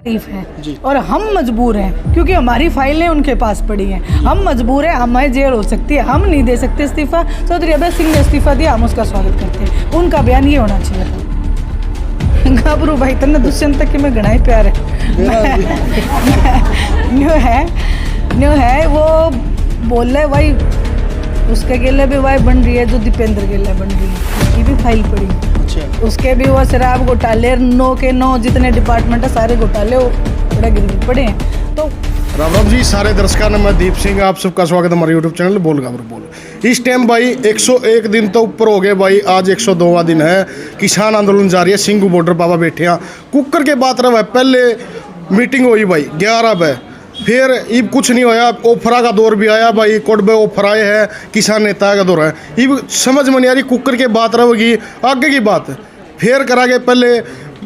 तारीफ है और हम मजबूर हैं क्योंकि हमारी फाइलें उनके पास पड़ी हैं। हम मजबूर हैं, हमें जेल हो सकती है, हम नहीं दे सकते इस्तीफा। चौधरी अभय सिंह ने इस्तीफा दिया, हम उसका स्वागत करते हैं। उनका बयान ये होना चाहिए था। घबरू भाई तन्ने दुष्यंत तक के में घना ही प्यार है। न्यू है वो बोल रहे भाई उसके गेले भी वाई बन रही है जो दीपेंद्र गेले बन रही है, उसकी भी फाइल पड़ी है। उसके भी वो शराब घोटाले 9 के 9 जितने डिपार्टमेंट है सारे घोटाले वो बड़ा गिरवी पड़े हैं। तो राम राम जी सारे दर्शकों ने, मैं दीप सिंह आप सबका स्वागत है हमारे यूट्यूब चैनल बोल गाबर बोल। इस टाइम भाई 101 दिन तो ऊपर हो गए भाई, आज 102वां दिन है। किसान आंदोलन जारी है, सिंघू बॉर्डर पापा बैठे हैं। कुकर के बात रहा पहले मीटिंग हुई भाई 11 बजे, फिर इब कुछ नहीं होया। ओफरा का दौर भी आया भाई, कोटबे ओफर आए हैं, किसान नेता का दौर है। इब समझ में नहीं आ रही कुकर के बात रहेगी आगे की बात। फिर करा के पहले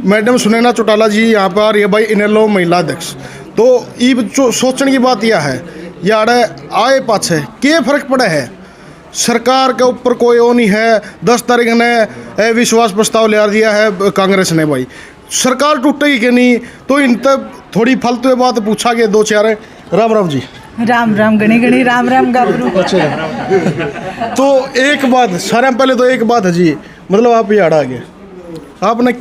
मैडम सुनैना चौटाला जी यहाँ पर आ रही है भाई, इनेलो महिला अध्यक्ष। तो इब सोचने की बात यह है यार आए पाछे क्या फर्क पड़ा है। सरकार के ऊपर कोई वो नहीं है। 10 तारीख ने विश्वास प्रस्ताव ले दिया है कांग्रेस ने भाई, सरकार टूटेगी कि नहीं। तो इन तक थोड़ी फालतू बात पूछा गया 2-4। राम राम जी। राम राम गणी गणी राम राम गाबरू। तो एक बात सारे पहले तो एक बात है जी, मतलब आप ये आ गए आपने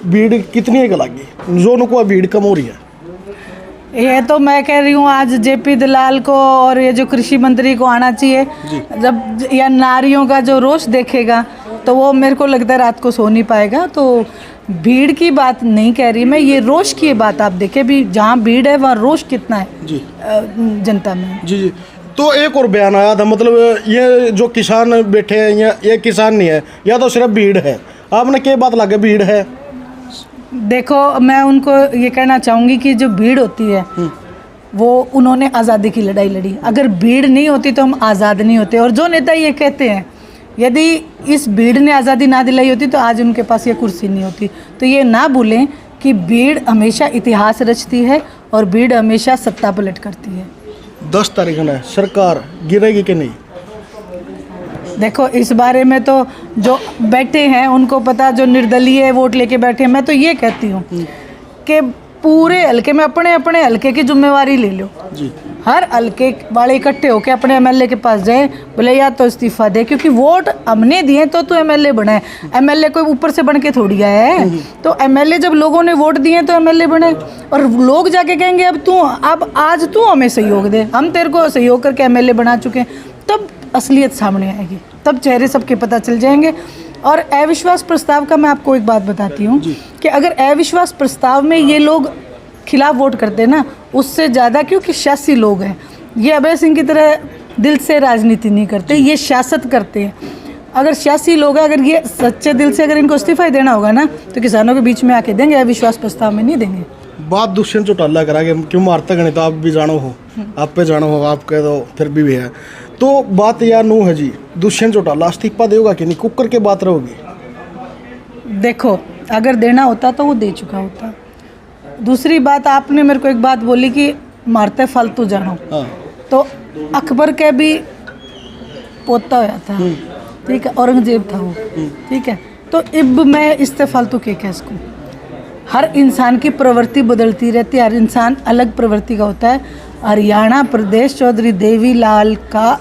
भीड़ कितनी एक लगी जोन को भीड़ कम हो रही है। ये तो मैं कह रही हूँ आज जेपी दलाल को और ये जो कृषि मंत्री को आना चाहिए। जब या नारियों का जो रोष देखेगा तो वो मेरे को लगता है रात को सो नहीं पाएगा। तो भीड़ की बात नहीं कह रही मैं, ये रोष की बात आप देखें भी, जहाँ भीड़ है वहाँ रोष कितना है जी जनता में। जी। तो एक और बयान आया था, मतलब ये जो किसान बैठे हैं ये किसान नहीं है, या तो सिर्फ भीड़ है। आपने क्या बात लगे भीड़ है? देखो मैं उनको ये कहना चाहूँगी कि जो भीड़ होती है वो उन्होंने आज़ादी की लड़ाई लड़ी। अगर भीड़ नहीं होती तो हम आज़ाद नहीं होते। और जो नेता ये कहते हैं यदि इस भीड़ ने आज़ादी ना दिलाई होती तो आज उनके पास ये कुर्सी नहीं होती। तो ये ना भूलें कि भीड़ हमेशा इतिहास रचती है और भीड़ हमेशा सत्ता पलट करती है। 10 तारीख ने सरकार गिरेगी कि नहीं? देखो इस बारे में तो जो बैठे हैं उनको पता, जो निर्दलीय वोट लेके बैठे हैं। मैं तो ये कहती हूँ कि पूरे हल्के में अपने अपने हल्के की जिम्मेवारी ले लो जी। हर हल्के वाले इकट्ठे होकर अपने एमएलए के पास जाए, बोले या तो इस्तीफा दे, क्योंकि वोट हमने दिए तो तू एमएलए बना है। एमएलए कोई ऊपर से बन के थोड़ी आया है। तो एमएलए जब लोगों ने वोट दिए तो एमएलए बने, और लोग जाके कहेंगे अब आज तू हमें सहयोग दे, हम तेरे को सहयोग करके एमएलए बना चुके हैं। तब असलियत सामने आएगी, तब चेहरे सबके पता चल जाएंगे। और अविश्वास प्रस्ताव का मैं आपको एक बात बताती हूँ कि अगर अविश्वास प्रस्ताव में ये लोग खिलाफ वोट करते ना, उससे ज़्यादा, क्योंकि शासी लोग हैं, ये अभय सिंह की तरह दिल से राजनीति नहीं करते, ये सियासत करते हैं। अगर सियासी लोग हैं, अगर ये सच्चे दिल से अगर इनको इस्तीफा ही देना होगा ना तो किसानों के बीच में आके देंगे, अविश्वास प्रस्ताव में नहीं देंगे। बात दुष्यंत चौटाला करा के क्यों मारते गणित आप भी जानो हो, आप पे जानो हो, आप कह दो फिर भी है। तो बात यार नू है जी, दुष्यंत चौटाला इस्तीफा देगा कि नहीं? कुकर के बात रहोगी। देखो अगर देना होता तो वो दे चुका होता। दूसरी बात, आपने मेरे को एक बात बोली कि मारते फालतू जानो। तो अकबर के भी पोता होया था, ठीक है, औरंगजेब था वो, ठीक है। तो इब मैं इससे फालतू के कह सकूँ? हर इंसान की प्रवृत्ति बदलती रहती है, हर इंसान अलग प्रवृत्ति का होता है। हरियाणा प्रदेश चौधरी देवीलाल का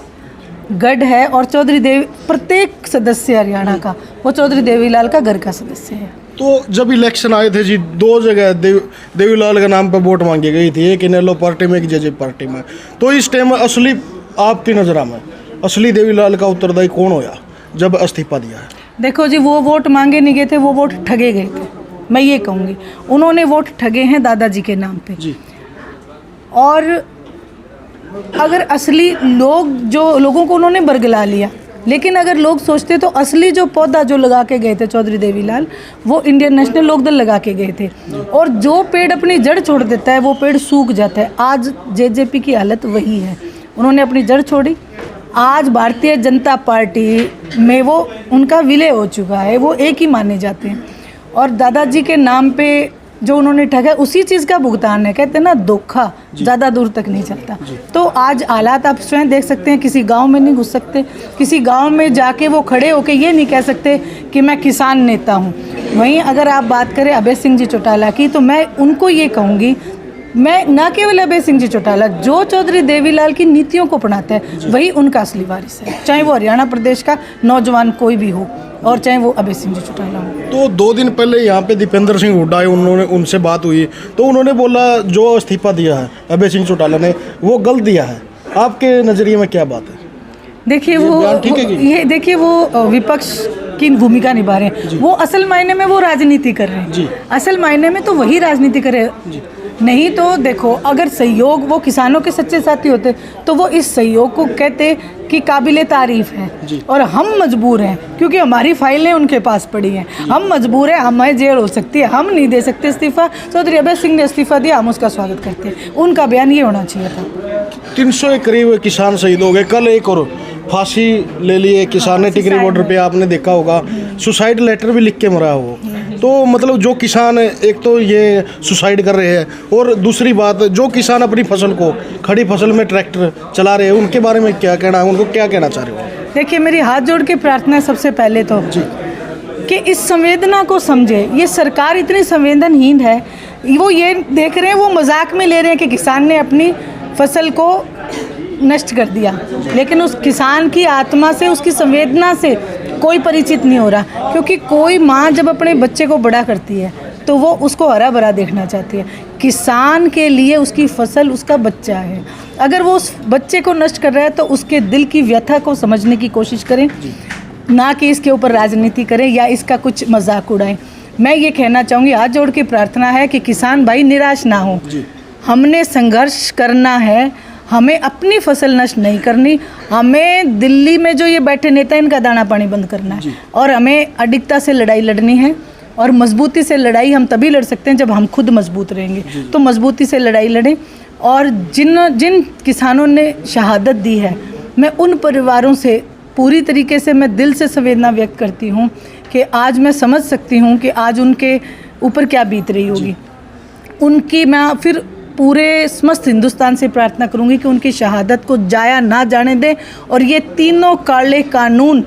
गढ़ है और चौधरी देवी, प्रत्येक सदस्य हरियाणा का वो चौधरी देवीलाल का घर का सदस्य है। तो जब इलेक्शन आए थे जी 2 जगह देवीलाल के नाम पे वोट मांगी गई थी, एक इनेलो पार्टी में एक जेजेपी पार्टी में। तो इस टाइम असली आपकी नज़र में असली देवीलाल का उत्तरदायी कौन होया जब इस्तीफा दिया है? देखो जी वो वोट मांगे नहीं गए थे, वो वोट ठगे गए थे, मैं ये कहूँगी। उन्होंने वोट ठगे हैं दादाजी के नाम पे जी। और अगर असली लोगों को उन्होंने बरगला लिया, लेकिन अगर लोग सोचते तो असली जो पौधा जो लगा के गए थे चौधरी देवीलाल, वो इंडियन नेशनल लोकदल लगा के गए थे। और जो पेड़ अपनी जड़ छोड़ देता है वो पेड़ सूख जाता है। आज जेजेपी की हालत वही है, उन्होंने अपनी जड़ छोड़ी। आज भारतीय जनता पार्टी में वो उनका विलय हो चुका है, वो एक ही माने जाते हैं। और दादाजी के नाम पे जो उन्होंने ठगा उसी चीज़ का भुगतान है। कहते हैं ना धोखा ज़्यादा दूर तक नहीं चलता। तो आज हालात आप स्वयं देख सकते हैं, किसी गांव में नहीं घुस सकते, किसी गांव में जाके वो खड़े होके ये नहीं कह सकते कि मैं किसान नेता हूं। वहीं अगर आप बात करें अभय सिंह जी चौटाला की, तो मैं उनको ये कहूँगी, मैं ना केवल अभय सिंह जी चौटाला, जो चौधरी देवीलाल की नीतियों को अपनाता है वही उनका असली वारिस है, चाहे वो हरियाणा प्रदेश का नौजवान कोई भी हो और चाहे वो अभय सिंह जी चौटाला हो। तो 2 दिन पहले यहाँ पे दीपेंद्र सिंह हुड्डा आए, उन्होंने उनसे बात हुई तो उन्होंने बोला जो इस्तीफा दिया है अभय सिंह चौटाला ने वो गलत दिया है। आपके नज़रिए में क्या बात है? देखिए वो विपक्ष की भूमिका निभा रहे हैं, वो असल मायने में वो राजनीति कर रहे हैं, असल मायने में तो वही राजनीति कर रहे हैं। नहीं तो देखो, अगर सहयोग वो किसानों के सच्चे साथी होते तो वो इस सहयोग को कहते कि काबिले तारीफ है, और हम मजबूर हैं क्योंकि हमारी फाइलें उनके पास पड़ी हैं, हम मजबूर हैं, हमें जेल हो सकती है, हम नहीं दे सकते इस्तीफा। चौधरी अभय सिंह ने इस्तीफा दिया, हम उसका स्वागत करते हैं। उनका बयान ये होना चाहिए था। 300 के करीब किसान शहीद हो गए, कल एक और फांसी ले लिए किसान ने टिकरी बॉर्डर पे, आपने देखा होगा सुसाइड लेटर भी लिख के मरा हो। तो मतलब जो किसान एक तो ये सुसाइड कर रहे हैं, और दूसरी बात जो किसान अपनी फसल को खड़ी फसल में ट्रैक्टर चला रहे हैं, उनके बारे में क्या कहना है, उनको क्या कहना चाह रहे हो? देखिए, मेरी हाथ जोड़ के प्रार्थना है सबसे पहले तो कि इस संवेदना को समझे। ये सरकार इतनी संवेदनहीन है, वो ये देख रहे हैं, वो मजाक में ले रहे हैं कि किसान ने अपनी फसल को नष्ट कर दिया, लेकिन उस किसान की आत्मा से, उसकी संवेदना से कोई परिचित नहीं हो रहा। क्योंकि कोई माँ जब अपने बच्चे को बड़ा करती है तो वो उसको हरा भरा देखना चाहती है। किसान के लिए उसकी फसल उसका बच्चा है, अगर वो उस बच्चे को नष्ट कर रहा है तो उसके दिल की व्यथा को समझने की कोशिश करें, ना कि इसके ऊपर राजनीति करें या इसका कुछ मजाक उड़ाएं। मैं ये कहना चाहूँगी, हाथ जोड़ के प्रार्थना है कि किसान भाई निराश ना हो, हमने संघर्ष करना है, हमें अपनी फसल नष्ट नहीं करनी, हमें दिल्ली में जो ये बैठे नेता इनका दाना पानी बंद करना है, और हमें अडिगता से लड़ाई लड़नी है। और मजबूती से लड़ाई हम तभी लड़ सकते हैं जब हम खुद मजबूत रहेंगे। तो मजबूती से लड़ाई लड़ें, और जिन किसानों ने शहादत दी है, मैं उन परिवारों से पूरी तरीके से, मैं दिल से संवेदना व्यक्त करती हूँ कि आज मैं समझ सकती हूँ कि आज उनके ऊपर क्या बीत रही होगी। उनकी मैं फिर पूरे समस्त हिंदुस्तान से प्रार्थना करूंगी कि उनकी शहादत को जाया ना जाने दें, और ये तीनों काले कानून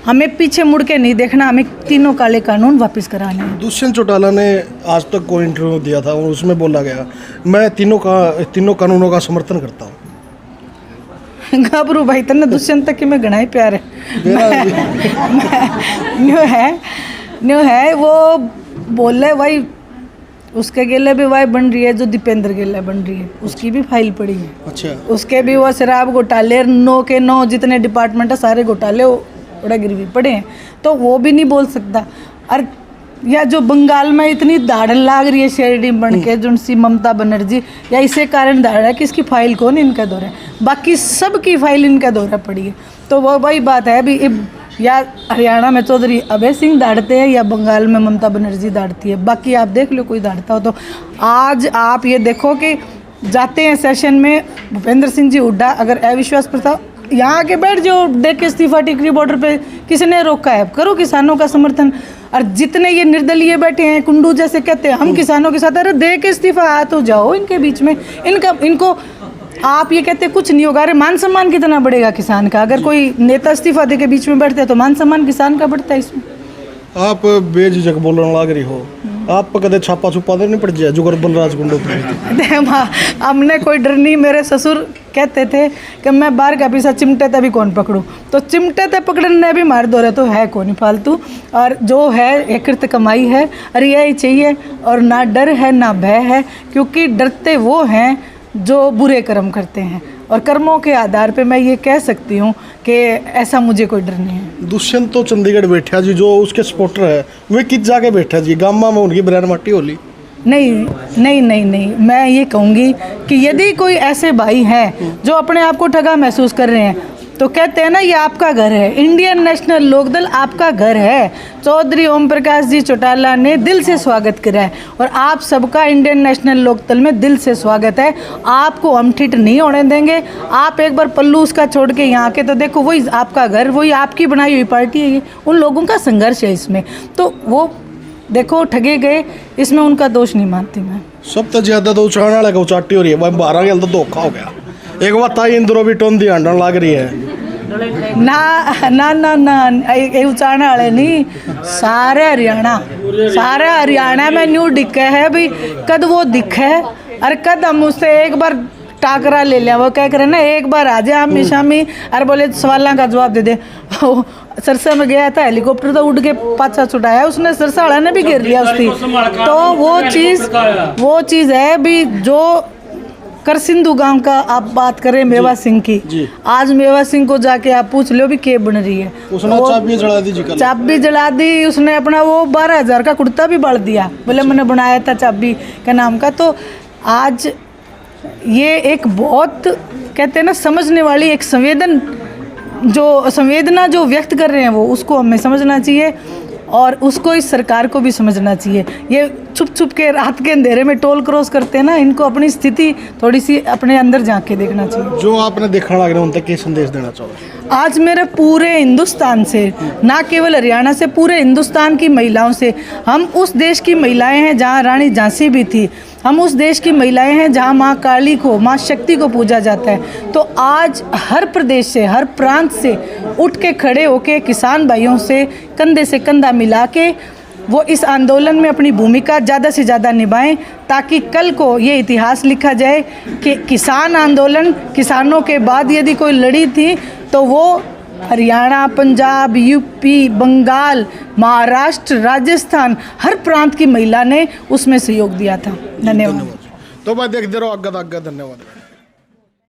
हमें पीछे मुड़ के नहीं देखना, हमें तीनों काले कानून वापस कराने हैं। दुष्यंत चौटाला ने आज तक को इंटरव्यू दिया था और उसमें बोला गया मैं तीनों कानूनों का समर्थन करता हूँ। घबरू भाई तन्ने दुष्यंत तक कि मैं घना ही प्यार है न्यू है वो बोले भाई, उसके गेले भी वाई बन रही है, जो दीपेंद्र गेले बन रही है उसकी भी फाइल पड़ी है। अच्छा, उसके भी वो शराब घोटाले 9 के 9 जितने डिपार्टमेंट है सारे घोटाले उड़ा गिरवी पड़े हैं, तो वो भी नहीं बोल सकता। और या जो बंगाल में इतनी दाढ़ लाग रही है शेरडी बन के जो सी ममता बनर्जी, या इसे कारण दाढ़ है कि इसकी फाइल कौन इनका दौरा है, बाकी सब की फाइल इनका दौरा पड़ी है। तो वो वही बात है अभी, या हरियाणा में चौधरी अभय सिंह दाढ़ते हैं या बंगाल में ममता बनर्जी दाढ़ती है, बाकी आप देख लो कोई दाढ़ता हो। तो आज आप ये देखो कि जाते हैं सेशन में भूपेंद्र सिंह जी हुड्डा, अगर अविश्वास प्रस्ताव यहाँ आके बैठ जाओ, देख के इस्तीफा टिकरी बॉर्डर पे किसने रोका है, करो किसानों का समर्थन। और जितने ये निर्दलीय बैठे हैं, कुंडू जैसे कहते हैं हम किसानों के साथ, अरे दे के इस्तीफा आ तो जाओ इनके बीच में। इनको आप ये कहते कुछ नहीं होगा, अरे मान सम्मान कितना बढ़ेगा किसान का, अगर कोई नेता इस्तीफा दे के बीच में बैठते हैं तो मान सम्मान किसान का बढ़ता है इसमें। आप बेझिझक बोलने लग रही हो, आप पर कदे छापा छुपा तो नहीं पड़ जाए जुगर बलराज गुंडो हमने कोई डर नहीं। मेरे ससुर कहते थे कि मैं बाहर का पीछा चिमटे तभी कौन पकड़ूं, तो चिमटे ते पकड़ने भी मार दो रहे तो है कौन फालतू, और जो है एकृत कमाई है, और यही चाहिए। और ना डर है ना भय है, क्योंकि डरते वो हैं जो बुरे कर्म करते हैं, और कर्मों के आधार पे मैं ये कह सकती हूँ कि ऐसा मुझे कोई डर नहीं है। दुष्यंत तो चंडीगढ़ बैठा जी, जो उसके सपोर्टर है वे किस जाके बैठा जी, गामा में उनकी ब्रैन माटी होली? नहीं, मैं ये कहूँगी कि यदि कोई ऐसे भाई हैं जो अपने आप को ठगा महसूस कर रहे हैं, तो कहते हैं ना ये आपका घर है, इंडियन नेशनल लोकदल आपका घर है। चौधरी ओम प्रकाश जी चौटाला ने दिल से स्वागत करा है, और आप सबका इंडियन नेशनल लोकदल में दिल से स्वागत है। आपको हम ठिठ नहीं होने देंगे। आप एक बार पल्लू उसका छोड़ के यहाँ के तो देखो, वही आपका घर, वही आपकी बनाई हुई पार्टी है, ये उन लोगों का संघर्ष है इसमें। तो वो देखो ठगे गए, इसमें उनका दोष नहीं मानती मैं। सब तो ज्यादा तो उचाड़ने वाला उचाटी हो रही है, 12 गल तो धोखा हो गया। एक बात ताई इंद्रो भी टोन दी आंडन लग रही है, ना ना ना ना ये उचाने वाले नहीं, सारे हरियाणा में न्यू दिखे है भाई। कद वो दिखे और कद हम उससे एक बार टाकरा ले लिया। वो क्या करे ना, एक बार आ जाए हमेशा में और बोले सवालों का जवाब दे दे। सरसा में गया था, हेलीकॉप्टर तो उड़ के पाछा छुटाया उसने, सरसा वाला ने भी घेर लिया उसकी। तो वो चीज़ है भी जो कर सिंधु गांव का आप बात करें मेवा सिंह की, आज मेवा सिंह को जाके आप पूछ लो भी के बन रही है। उसने चाबी जला दी जी, चाबी जला दी उसने, अपना वो 12,000 का कुर्ता भी बाल दिया, बोले मैंने बनाया था चाबी के नाम का। तो आज ये एक बहुत कहते हैं ना समझने वाली एक संवेदना जो व्यक्त कर रहे हैं वो, उसको हमें समझना चाहिए और उसको इस सरकार को भी समझना चाहिए। ये छुप छुप के रात के अंधेरे में टोल क्रॉस करते हैं ना, इनको अपनी स्थिति थोड़ी सी अपने अंदर झांक के देखना चाहिए। जो आपने देखा लग रहा है उन तक क्या संदेश देना चाहोगे? आज मेरे पूरे हिंदुस्तान से, ना केवल हरियाणा से, पूरे हिंदुस्तान की महिलाओं से, हम उस देश की महिलाएं हैं जहाँ रानी झांसी भी थी, हम उस देश की महिलाएं हैं जहाँ माँ काली को, माँ शक्ति को पूजा जाता है। तो आज हर प्रदेश से, हर प्रांत से उठ के खड़े होके किसान भाइयों से कंधा मिला के वो इस आंदोलन में अपनी भूमिका ज़्यादा से ज़्यादा निभाएं, ताकि कल को ये इतिहास लिखा जाए कि किसान आंदोलन, किसानों के बाद यदि कोई लड़ी थी तो वो हरियाणा, पंजाब, यूपी, बंगाल, महाराष्ट्र, राजस्थान, हर प्रांत की महिला ने उसमें सहयोग दिया था। धन्यवाद। तो भाई देखते रहो आगे, धन्यवाद।